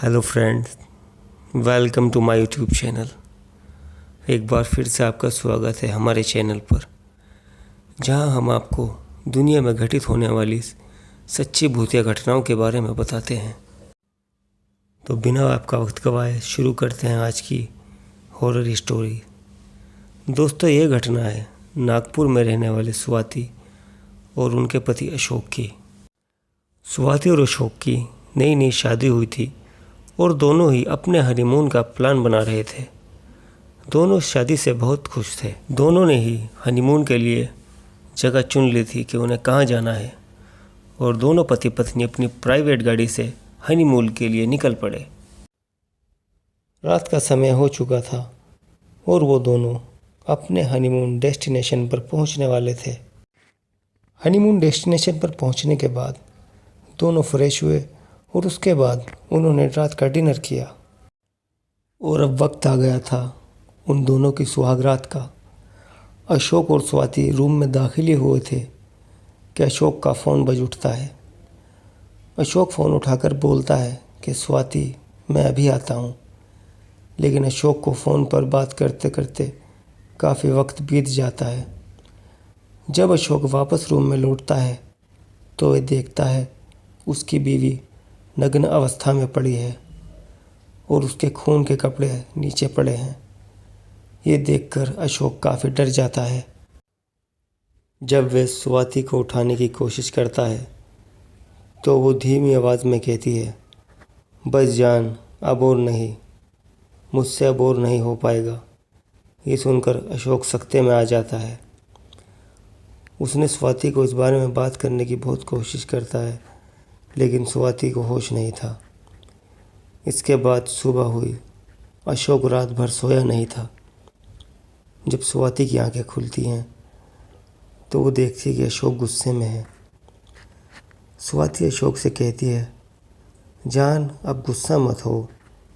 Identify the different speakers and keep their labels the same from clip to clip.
Speaker 1: Hello friends, welcome to my YouTube channel. एक बार फिर से आपका स्वागत है हमारे चैनल पर, जहां हम आपको दुनिया में घटित होने वाली सच्ची भूतिया घटनाओं के बारे में बताते हैं। तो बिना आपका वक्त गवाए शुरू करते हैं आज की हॉरर स्टोरी। दोस्तों, ये घटना है नागपुर में रहने वाले स्वाति और उनके पति अशोक की। स्वाति और अशोक की नई नई शादी हुई थी और दोनों ही अपने हनीमून का प्लान बना रहे थे। दोनों शादी से बहुत खुश थे। दोनों ने ही हनीमून के लिए जगह चुन ली थी कि उन्हें कहाँ जाना है, और दोनों पति पत्नी अपनी प्राइवेट गाड़ी से हनीमून के लिए निकल पड़े। रात का समय हो चुका था और वो दोनों अपने हनीमून डेस्टिनेशन पर पहुंचने वाले थे। हनीमून डेस्टिनेशन पर पहुंचने के बाद दोनों फ्रेश हुए और उसके बाद उन्होंने रात का डिनर किया। और अब वक्त आ गया था उन दोनों की सुहागरात का। अशोक और स्वाति रूम में दाखिल ही हुए थे कि अशोक का फ़ोन बज उठता है। अशोक फ़ोन उठाकर बोलता है कि स्वाति, मैं अभी आता हूँ। लेकिन अशोक को फ़ोन पर बात करते करते काफ़ी वक्त बीत जाता है। जब अशोक वापस रूम में लौटता है तो वह देखता है उसकी बीवी नग्न अवस्था में पड़ी है और उसके खून के कपड़े नीचे पड़े हैं। ये देखकर अशोक काफ़ी डर जाता है। जब वह स्वाति को उठाने की कोशिश करता है तो वो धीमी आवाज़ में कहती है, बस जान, अब और नहीं, मुझसे अब और नहीं हो पाएगा। ये सुनकर अशोक सख्ते में आ जाता है। उसने स्वाति को इस बारे में बात करने की बहुत कोशिश करता है, लेकिन स्वाति को होश नहीं था। इसके बाद सुबह हुई। अशोक रात भर सोया नहीं था। जब स्वाति की आंखें खुलती हैं तो वो देखती है कि अशोक गुस्से में है। स्वाति अशोक से कहती है, जान, अब गुस्सा मत हो,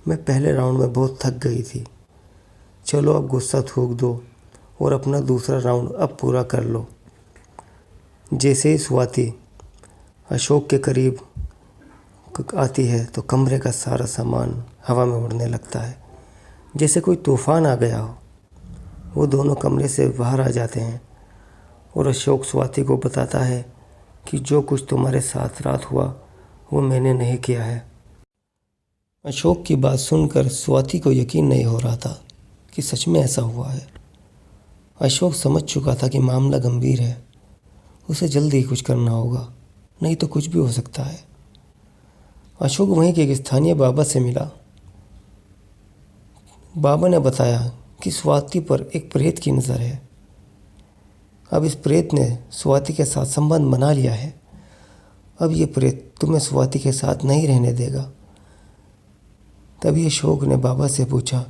Speaker 1: मैं पहले राउंड में बहुत थक गई थी। चलो अब गुस्सा थूक दो और अपना दूसरा राउंड अब पूरा कर लो। जैसे ही स्वाति अशोक के करीब आती है तो कमरे का सारा सामान हवा में उड़ने लगता है, जैसे कोई तूफान आ गया हो। वो दोनों कमरे से बाहर आ जाते हैं और अशोक स्वाति को बताता है कि जो कुछ तुम्हारे साथ रात हुआ वो मैंने नहीं किया है। अशोक की बात सुनकर स्वाति को यकीन नहीं हो रहा था कि सच में ऐसा हुआ है। अशोक समझ चुका था कि मामला गंभीर है, उसे जल्दी ही कुछ करना होगा, नहीं तो कुछ भी हो सकता है। अशोक वहीं के एक स्थानीय बाबा से मिला। बाबा ने बताया कि स्वाति पर एक प्रेत की नज़र है। अब इस प्रेत ने स्वाति के साथ संबंध बना लिया है। अब ये प्रेत तुम्हें स्वाति के साथ नहीं रहने देगा। तभी अशोक ने बाबा से पूछा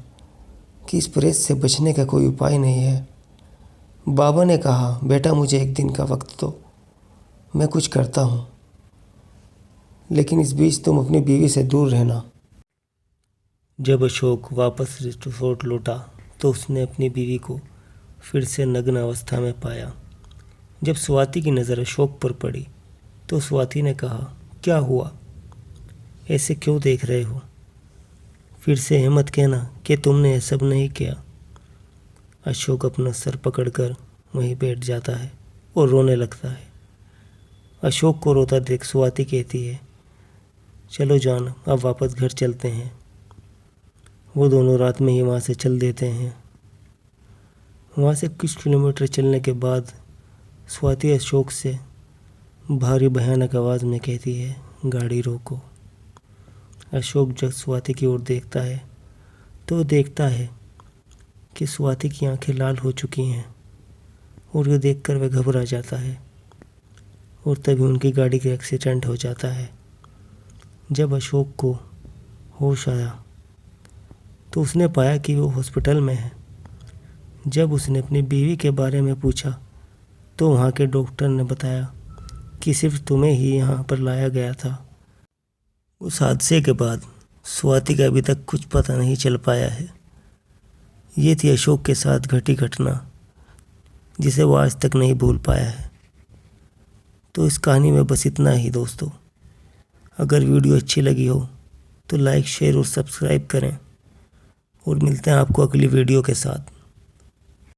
Speaker 1: कि इस प्रेत से बचने का कोई उपाय नहीं है। बाबा ने कहा, बेटा, मुझे एक दिन का वक्त दो, मैं कुछ करता हूँ, लेकिन इस बीच तुम अपनी बीवी से दूर रहना। जब अशोक वापस रिसोर्ट लौटा तो उसने अपनी बीवी को फिर से नग्न अवस्था में पाया। जब स्वाति की नज़र अशोक पर पड़ी तो स्वाति ने कहा, क्या हुआ, ऐसे क्यों देख रहे हो? फिर से हिम्मत कहना कि तुमने ये सब नहीं किया। अशोक अपना सर पकड़कर वहीं बैठ जाता है और रोने लगता है। अशोक को रोता देख स्वाति कहती है, चलो जान, अब वापस घर चलते हैं। वो दोनों रात में ही वहाँ से चल देते हैं। वहाँ से कुछ किलोमीटर चलने के बाद स्वाति अशोक से भारी भयानक आवाज़ में कहती है, गाड़ी रोको। अशोक जब स्वाति की ओर देखता है तो देखता है कि स्वाति की आंखें लाल हो चुकी हैं, और ये देखकर वह घबरा जाता है। और तभी उनकी गाड़ी का एक्सीडेंट हो जाता है। जब अशोक को होश आया तो उसने पाया कि वो हॉस्पिटल में है। जब उसने अपनी बीवी के बारे में पूछा तो वहाँ के डॉक्टर ने बताया कि सिर्फ तुम्हें ही यहाँ पर लाया गया था। उस हादसे के बाद स्वाति का अभी तक कुछ पता नहीं चल पाया है। ये थी अशोक के साथ घटी घटना, जिसे वो आज तक नहीं भूल पाया है। तो इस कहानी में बस इतना ही दोस्तों। अगर वीडियो अच्छी लगी हो तो लाइक शेयर और सब्सक्राइब करें और मिलते हैं आपको अगली वीडियो के साथ।